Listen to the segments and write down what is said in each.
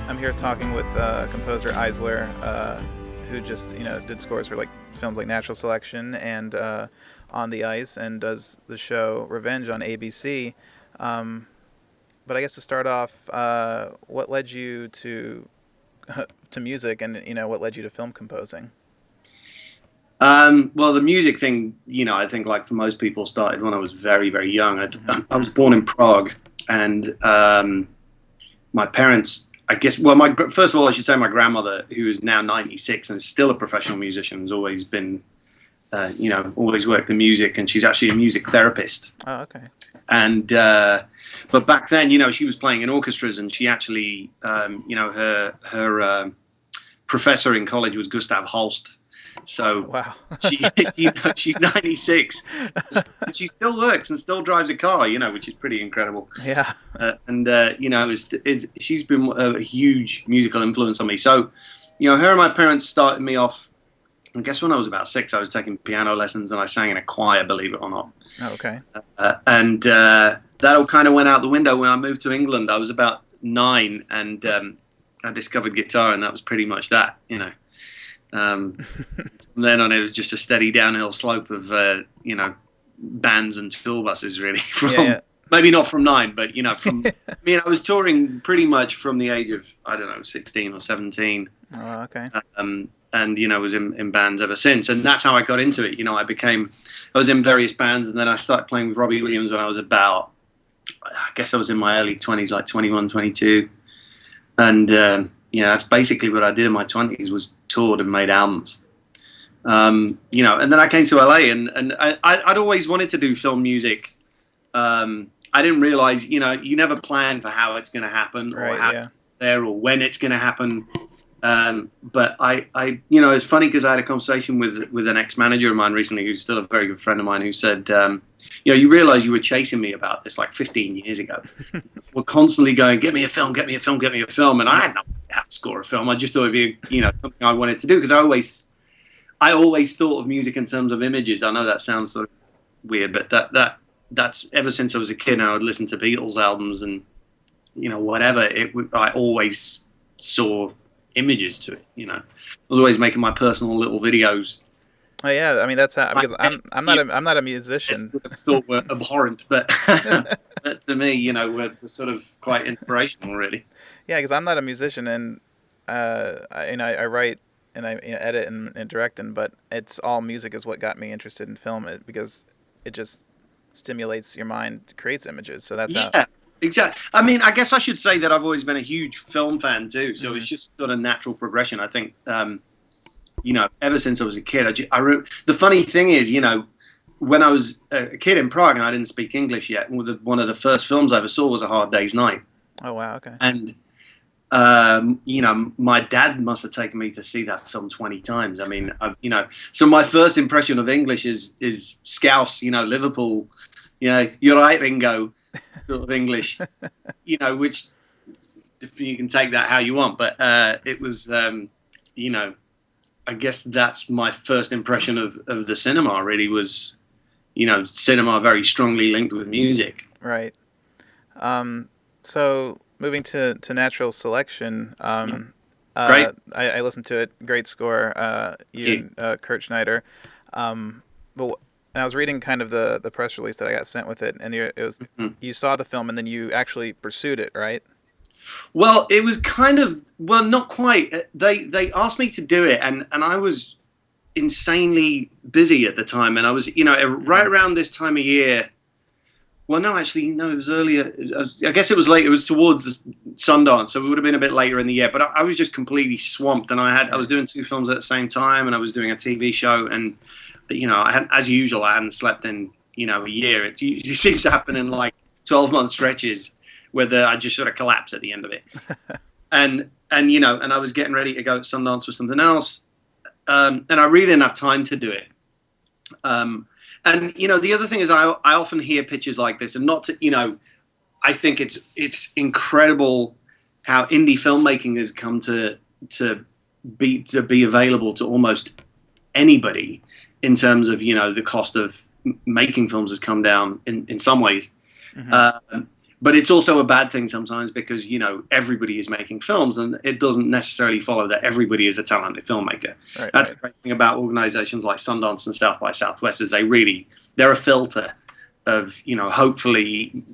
I'm here talking with composer iZLER, who just did scores for like films like Natural Selection and On the Ice, and does the show Revenge on ABC. But I guess to start off, what led you to to music, and what led you to film composing? Well, the music thing, I think like for most people started when I was very, very young. I was born in Prague, and my parents, I guess, well, first of all, I should say my grandmother, who is now 96 and is still a professional musician, has always been, always worked in music, and she's actually a music therapist. Oh, okay. And but back then, she was playing in orchestras, and she actually, her professor in college was Gustav Holst. So wow. she's 96. She still works and still drives a car, which is pretty incredible. Yeah. She's been a huge musical influence on me. So, her and my parents started me off. I guess when I was about 6, I was taking piano lessons, and I sang in a choir, believe it or not. Oh, okay. And that all kind of went out the window when I moved to England. I was about 9, and I discovered guitar, and that was pretty much that, From then on, it was just a steady downhill slope of bands and tour buses, really. Maybe not from 9, but from. I was touring pretty much from the age of 16 or 17. Oh, okay. And was in bands ever since, and that's how I got into it. I was in various bands, and then I started playing with Robbie Williams when I was about, I guess I was in my early 20s, like 21, 22, and that's basically what I did in my 20s, was toured and made albums. And then I came to LA, and I'd always wanted to do film music. I didn't realize, you never plan for how it's going to happen, or how there, or when it's going to happen. But I it's funny because I had a conversation with an ex-manager of mine recently, who's still a very good friend of mine, who said, you realize you were chasing me about this like 15 years ago. We're constantly going, get me a film, get me a film, get me a film. And I had no idea how to score a film. I just thought it'd be, something I wanted to do, because I always thought of music in terms of images. I know that sounds sort of weird, but that's ever since I was a kid. I would listen to Beatles albums and, whatever. I always saw images to it. I was always making my personal little videos. Oh yeah, I mean that's how, because I'm not a musician. I thought were abhorrent, but but to me, were sort of quite inspirational, really. Yeah, because I'm not a musician, and I write and I edit and direct, but it's all music is what got me interested in film, because it just stimulates your mind, creates images. So that's how. Exactly. I mean, I guess I should say that I've always been a huge film fan too. So it's just sort of natural progression. I think, ever since I was a kid, the funny thing is, when I was a kid in Prague and I didn't speak English yet, one of the first films I ever saw was A Hard Day's Night. Oh, wow. Okay. And, my dad must have taken me to see that film 20 times. I mean, so my first impression of English is Scouse, Liverpool, you're right, Ringo. Sort of English, which you can take that how you want, but it was, I guess that's my first impression of the cinema. Really was, cinema very strongly linked with music. Right. So moving to Natural Selection, Great. I listened to it. Great score. You and Kurt Schneider. And I was reading kind of the press release that I got sent with it, and you saw the film and then you actually pursued it, right? Well, it was kind of, well, not quite. They asked me to do it, and I was insanely busy at the time, and I was, right around this time of year. Well, no, actually, no, it was earlier. I guess it was late. It was towards Sundance, so it would have been a bit later in the year. But I was just completely swamped, and I was doing 2 films at the same time, and I was doing a TV show, and as usual, I hadn't slept in, a year. It usually seems to happen in like 12-month stretches where I just sort of collapse at the end of it. and I was getting ready to go to Sundance for something else. And I really didn't have time to do it. And the other thing is I often hear pitches like this, and not to, I think it's incredible how indie filmmaking has come to be available to almost anybody. In terms of, the cost of making films has come down in some ways. Mm-hmm. but it's also a bad thing sometimes because, you know, everybody is making films, and it doesn't necessarily follow that everybody is a talented filmmaker. Right, That's right. the great thing about organizations like Sundance and South by Southwest, is they're a filter of, you know, hopefully,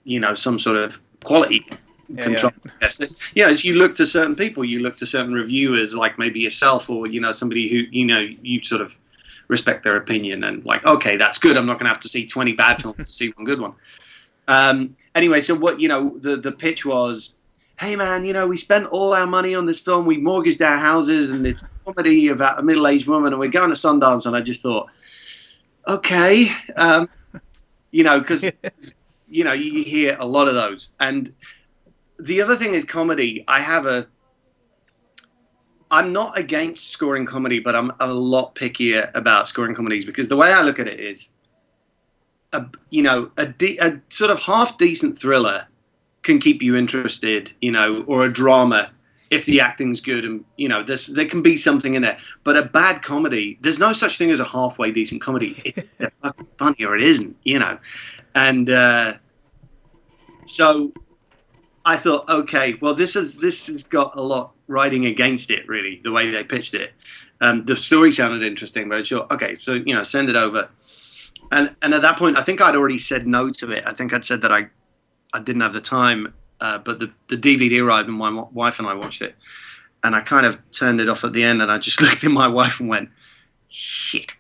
you know, some sort of quality control. Yes. Yeah, as you look to certain people, you look to certain reviewers, like maybe yourself, or, you know, somebody who, you know, you sort of respect their opinion, and like, okay, that's good. I'm not going to have to see 20 bad films to see one good one. Anyway, so what, you know, the pitch was, hey man, you know, we spent all our money on this film, we mortgaged our houses, and it's a comedy about a middle-aged woman, and we're going to Sundance. And I just thought, okay, you know, because you know, you hear a lot of those. And the other thing is comedy. I'm not against scoring comedy, but I'm a lot pickier about scoring comedies, because the way I look at it is, you know, a sort of half decent thriller can keep you interested, you know, or a drama if the acting's good, and, you know, there can be something in there. But a bad comedy, there's no such thing as a halfway decent comedy. It's either fucking funny or it isn't, you know. And so I thought, okay, well, this has got a lot riding against it, really, the way they pitched it. The story sounded interesting, but I thought, okay, so, you know, send it over. And at that point, I think I'd already said no to it. I think I'd said that I didn't have the time, but the DVD arrived, and my wife and I watched it. And I kind of turned it off at the end, and I just looked at my wife and went, shit.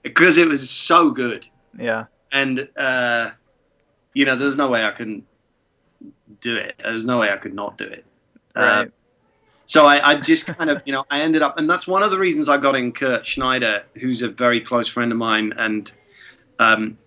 Because it was so good. Yeah. And, you know, there's no way I couldn't do it. There's no way I could not do it. Right. So I just kind of, you know, I ended up, and that's one of the reasons I got in Kurt Schneider, who's a very close friend of mine, and,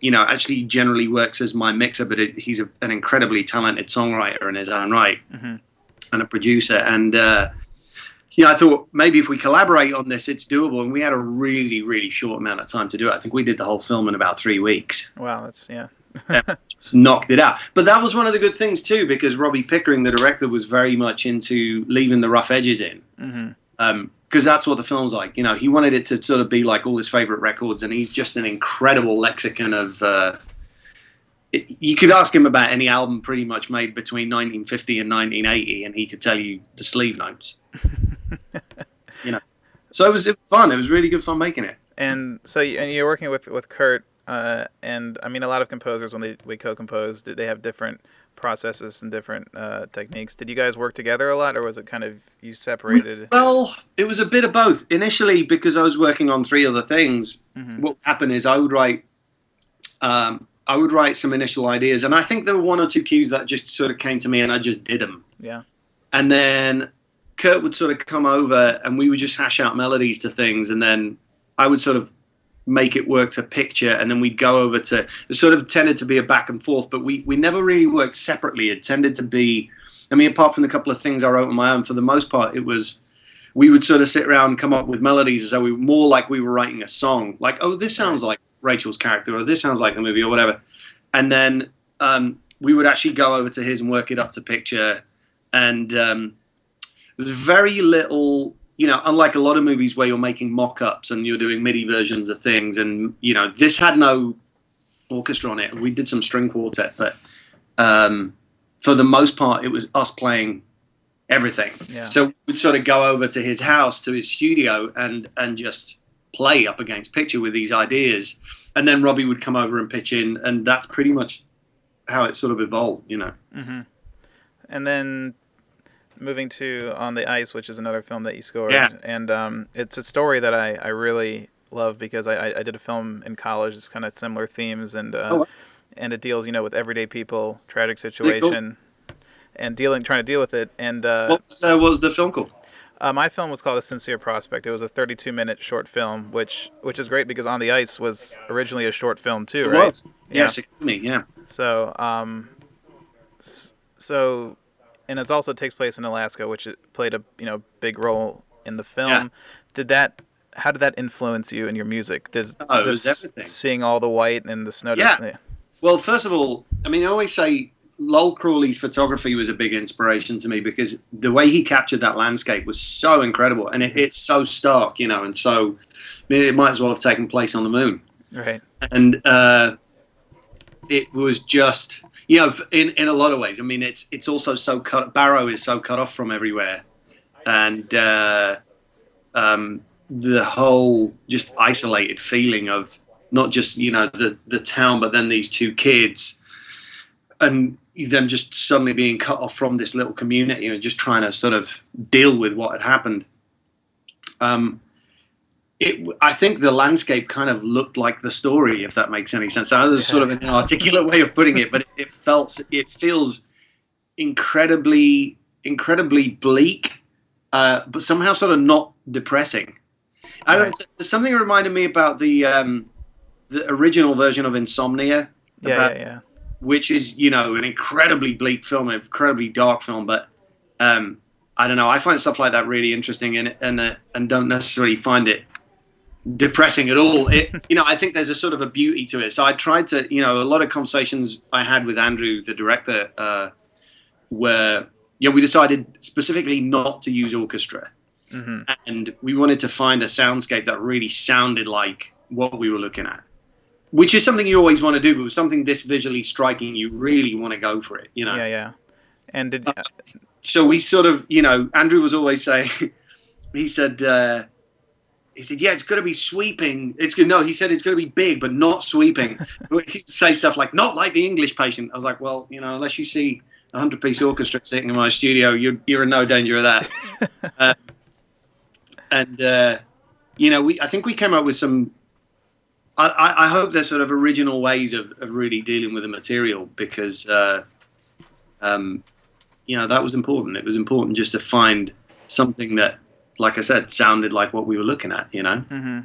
you know, actually generally works as my mixer, but he's an incredibly talented songwriter in his own right, and a producer. And, you know, I thought maybe if we collaborate on this, it's doable. And we had a really, really short amount of time to do it. I think we did the whole film in about 3 weeks. Wow, that's, yeah. Just knocked it out. But that was one of the good things too, because Robbie Pickering, the director, was very much into leaving the rough edges in, because that's what the film's like. You know, he wanted it to sort of be like all his favorite records, and he's just an incredible lexicon of. You could ask him about any album pretty much made between 1950 and 1980, and he could tell you the sleeve notes. You know, so it was fun. It was really good fun making it. And so you're working with Kurt. And I mean, a lot of composers, when we co-compose, they have different processes and different techniques. Did you guys work together a lot, or was it kind of you separated? Well, it was a bit of both. Initially, because I was working on 3 other things, what happened is I would write some initial ideas, and I think there were 1 or 2 cues that just sort of came to me, and I just did them. Yeah. And then Kurt would sort of come over, and we would just hash out melodies to things, and then I would sort of make it work to picture, and then we'd go over to, it sort of tended to be a back and forth, but we never really worked separately. It tended to be, I mean, apart from the couple of things I wrote on my own, for the most part, it was, we would sort of sit around and come up with melodies as though we were more like we were writing a song, like, oh, this sounds like Rachel's character, or this sounds like the movie, or whatever. And then we would actually go over to his and work it up to picture. And there's very little, you know, unlike a lot of movies where you're making mock-ups and you're doing MIDI versions of things, and, you know, this had no orchestra on it. We did some string quartet, but for the most part, it was us playing everything. Yeah. So we'd sort of go over to his house, to his studio, and just play up against picture with these ideas. And then Robbie would come over and pitch in, and that's pretty much how it sort of evolved, you know. And then moving to On the Ice, which is another film that you scored. Yeah. And it's a story that I really love, because I did a film in college. It's kind of similar themes, and and it deals, you know, with everyday people, tragic situation, and trying to deal with it. And what was the film called? My film was called A Sincere Prospect. It was a 32-minute short film, which is great, because On the Ice was originally a short film too, right? It was. Yes, it me, yeah. So and it also takes place in Alaska, which played a big role in the film. Yeah. How did that influence you in your music? It was everything. Seeing all the white and the snow. Yeah. Well, first of all, I mean, I always say Lowell Crawley's photography was a big inspiration to me, because the way he captured that landscape was so incredible, and it's so stark, you know, and so, I mean, it might as well have taken place on the moon. Right. And it was just, in a lot of ways. I mean, it's also so cut. Barrow is so cut off from everywhere, and the whole just isolated feeling of not just the town, but then these two kids, and them just suddenly being cut off from this little community and just trying to sort of deal with what had happened. I think the landscape kind of looked like the story, if that makes any sense. I know there's sort of an inarticulate way of putting it, but it feels incredibly bleak, but somehow sort of not depressing. I don't know. There's something that reminded me about the original version of Insomnia. Which is, an incredibly bleak film, an incredibly dark film, but I don't know. I find stuff like that really interesting and don't necessarily find it depressing at all. I think there's a sort of a beauty to it. So I tried to, a lot of conversations I had with Andrew, the director, where we decided specifically not to use orchestra, and we wanted to find a soundscape that really sounded like what we were looking at, which is something you always want to do, but with something this visually striking, you really want to go for it, Yeah. And so we sort of, Andrew was always saying, he said, yeah, it's going to be sweeping. He said it's going to be big, but not sweeping. He'd say stuff like, not like The English Patient. I was like, well, unless you see a 100-piece orchestra sitting in my studio, you're in no danger of that. I think we came up with some, I hope there's sort of original ways of really dealing with the material, because, that was important. It was important just to find something that, like I said, sounded like what we were looking at, Mm-hmm.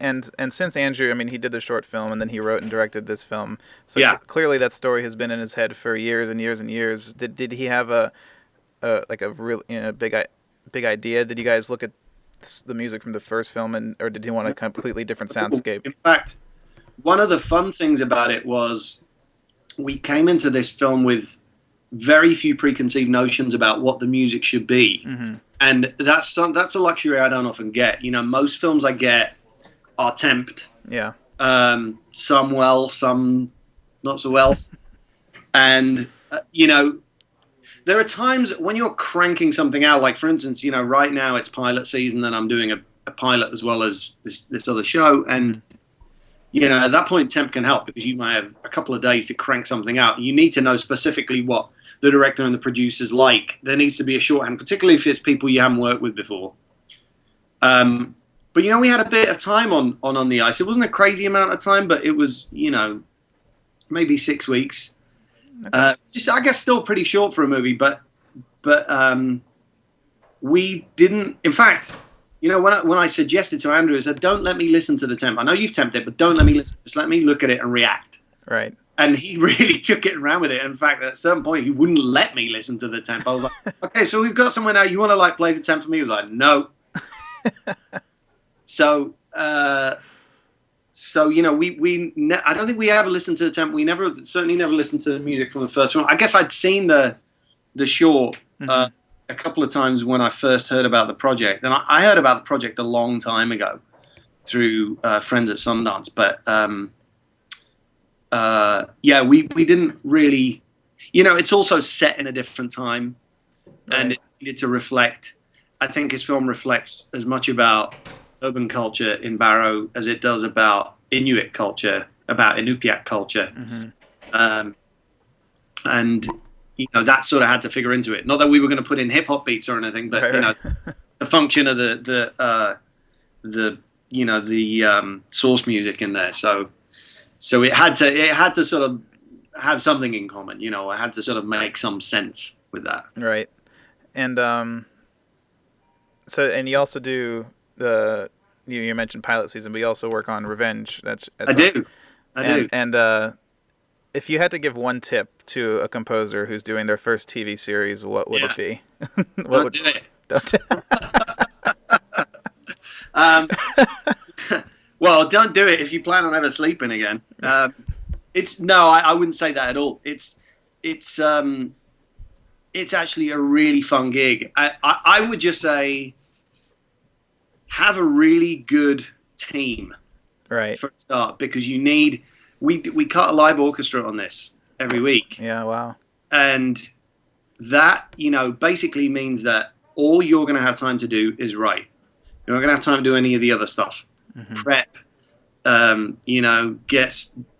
And since Andrew, I mean, he did the short film and then he wrote and directed this film. So clearly that story has been in his head for years and years and years. Did he have a real big idea? Did you guys look at the music from the first film, or did he want a completely different soundscape? In fact, one of the fun things about it was we came into this film with very few preconceived notions about what the music should be. Mm-hmm. And that's a luxury I don't often get. most films I get are temped. Yeah. Some well, some not so well. And, there are times when you're cranking something out, like, for instance, right now it's pilot season and I'm doing a pilot as well as this other show. And, at that point, temp can help, because you might have a couple of days to crank something out. You need to know specifically what the director and the producers like. There needs to be a shorthand, particularly if it's people you haven't worked with before. But, we had a bit of time on the ice. It wasn't a crazy amount of time, but it was, maybe 6 weeks. Okay. Just, I guess, still pretty short for a movie, but we didn't. In fact, when I suggested to Andrew, I said, "Don't let me listen to the temp. I know you've temped it, but don't let me listen. Just let me look at it and react." Right. And he really took it and ran with it. In fact, at a certain point, he wouldn't let me listen to the temp. I was like, "Okay, so we've got somewhere now. You want to play the temp for me?" He was like, "No." So. I don't think we ever listened to the temp. We certainly never listened to the music from the first one. I guess I'd seen the short a couple of times when I first heard about the project, and I heard about the project a long time ago through friends at Sundance. But we didn't really. It's also set in a different time, and it needed to reflect. I think his film reflects as much about urban culture in Barrow as it does about Inuit culture, about Inupiat culture. Mm-hmm. And, that sort of had to figure into it. Not that we were going to put in hip hop beats or anything, but, the function of the source music in there. So it had to sort of have something in common, I had to sort of make some sense with that. Right. And, and you also do you mentioned pilot season, but you also work on Revenge. I do. And if you had to give one tip to a composer who's doing their first TV series, what would it be? Don't do it. Well, don't do it if you plan on ever sleeping again. I wouldn't say that at all. It's actually a really fun gig. I would just say, have a really good team, right, for a start, because you need we cut a live orchestra on this every week. Yeah, wow. And that, basically means that all you're going to have time to do is write. You're not going to have time to do any of the other stuff. Prep,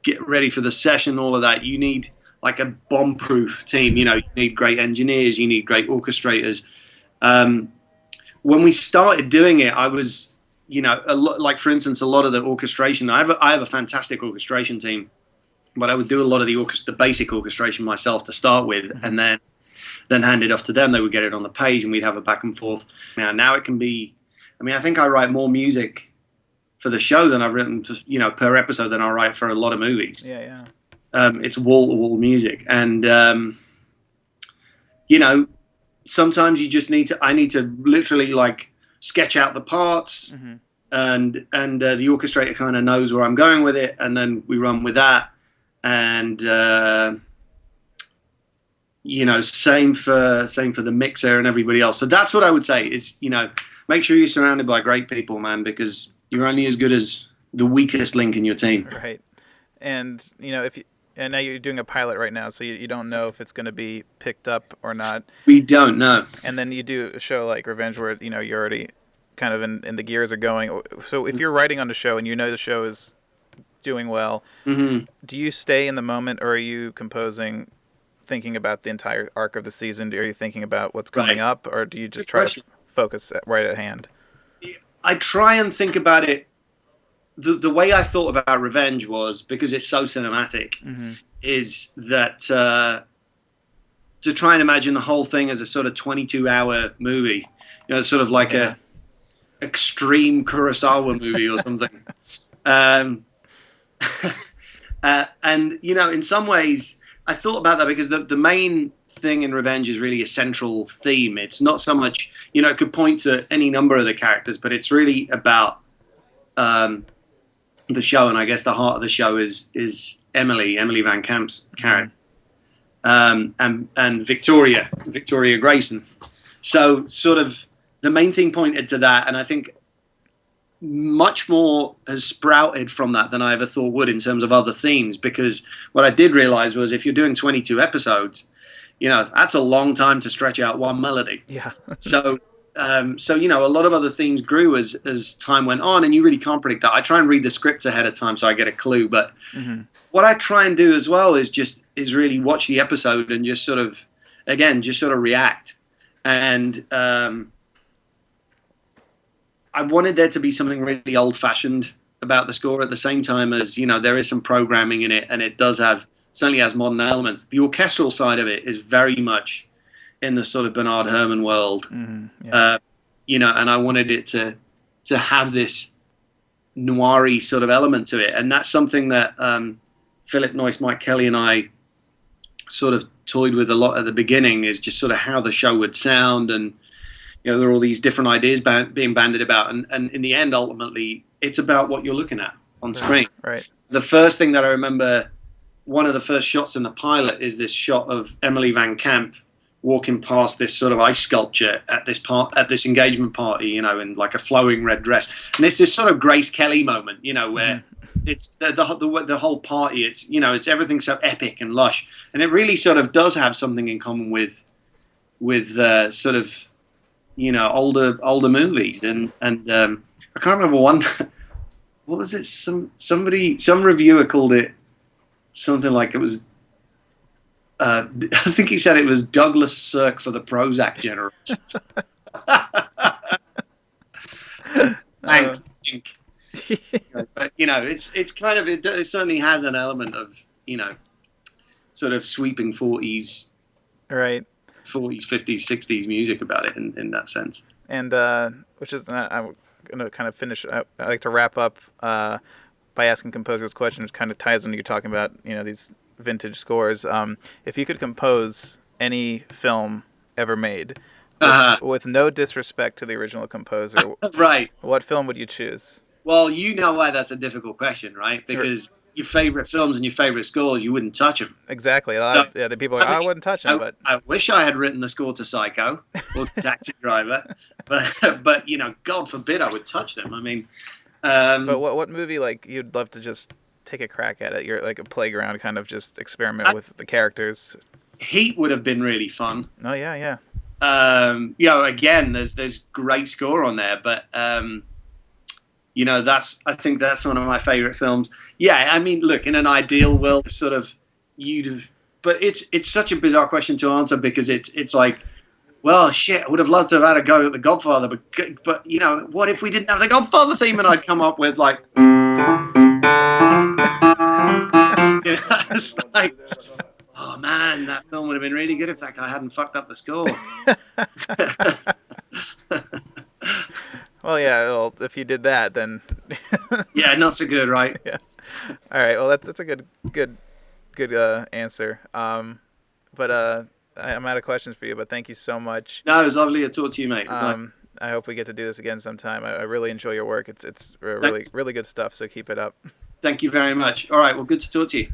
get ready for the session, all of that. You need like a bomb-proof team. You need great engineers. You need great orchestrators. When we started doing it, I was, like for instance, a lot of the orchestration. I have a fantastic orchestration team, but I would do a lot of the basic orchestration myself to start with, and then hand it off to them. They would get it on the page, and we'd have a back and forth. Now it can be. I mean, I think I write more music for the show than I've written, per episode than I write for a lot of movies. Yeah. It's wall-to-wall music, and sometimes you just I need to literally like sketch out the parts, and the orchestrator kind of knows where I'm going with it, and then we run with that, and same for the mixer and everybody else. So that's what I would say is, make sure you're surrounded by great people, man, because you're only as good as the weakest link in your team. Right. And, and now you're doing a pilot right now, so you don't know if it's going to be picked up or not. We don't know. And then you do a show like Revenge where, you're already kind of in the gears are going. So if you're writing on the show and the show is doing well, do you stay in the moment, or are you composing thinking about the entire arc of the season? Are you thinking about what's coming up, or do you just try to focus right at hand? I try and think about it. The way I thought about Revenge was, because it's so cinematic, is that to try and imagine the whole thing as a sort of 22-hour movie, sort of like a extreme Kurosawa movie or something. And in some ways, I thought about that because the main thing in Revenge is really a central theme. It's not so much, it could point to any number of the characters, but it's really about the show, and I guess the heart of the show is Emily Van Camp's character, and Victoria Grayson. So sort of the main thing pointed to that, and I think much more has sprouted from that than I ever thought would in terms of other themes, because what I did realize was if you're doing 22 episodes, that's a long time to stretch out one melody. Yeah. So a lot of other themes grew as time went on, and you really can't predict that. I try and read the script ahead of time so I get a clue, but what I try and do as well is really watch the episode and just sort of react. And I wanted there to be something really old-fashioned about the score at the same time as, there is some programming in it, and it certainly has modern elements. The orchestral side of it is very much in the sort of Bernard Herrmann world, and I wanted it to have this noir-y sort of element to it. And that's something that Philip Noyce, Mike Kelly, and I sort of toyed with a lot at the beginning, is just sort of how the show would sound. And, there are all these different ideas being bandied about. And in the end, ultimately, it's about what you're looking at on screen. Right. The first thing that I remember, one of the first shots in the pilot is this shot of Emily Van Camp walking past this sort of ice sculpture at this engagement party, in like a flowing red dress. And it's this sort of Grace Kelly moment, where it's the whole party. It's, it's everything so epic and lush. And it really sort of does have something in common with sort of, older movies. And I can't remember one, what was it? Some reviewer called it something like it was, I think he said it was Douglas Sirk for the Prozac generation. Thanks. But it's kind of, it certainly has an element of sort of sweeping 40s, right, 40s, 50s, 60s music about it in that sense. And which is I'm going to kind of finish. I like to wrap up by asking composers questions, which kind of ties into you're talking about these vintage scores. If you could compose any film ever made, with no disrespect to the original composer, right, what film would you choose? Well, why that's a difficult question, right? Because your favorite films and your favorite scores, you wouldn't touch them. Exactly. The people are like, I wouldn't touch them. But I wish I had written the score to Psycho or to Taxi Driver, but God forbid I would touch them. I mean, but what movie you'd love to just take a crack at it? You're like a playground kind of just experiment with the characters. Heat would have been really fun. Oh yeah, yeah. You know, again, there's great score on there, but you know, I think that's one of my favorite films. Yeah, I mean, look, in an ideal world, sort of, but it's such a bizarre question to answer, because it's like, well, shit, I would have loved to have had a go at The Godfather, but you know, what if we didn't have the Godfather theme and I'd come up with like, you know, it's like, oh man, that film would have been really good if that guy hadn't fucked up the score. Well, yeah. Well, if you did that, then Yeah, not so good, right? yeah. All right. Well, that's a good answer. But I'm out of questions for you. But thank you so much. No, it was lovely to talk to you, mate. It was nice. I hope we get to do this again sometime. I really enjoy your work. It's really good stuff. So keep it up. Thank you very much. All right, well, good to talk to you.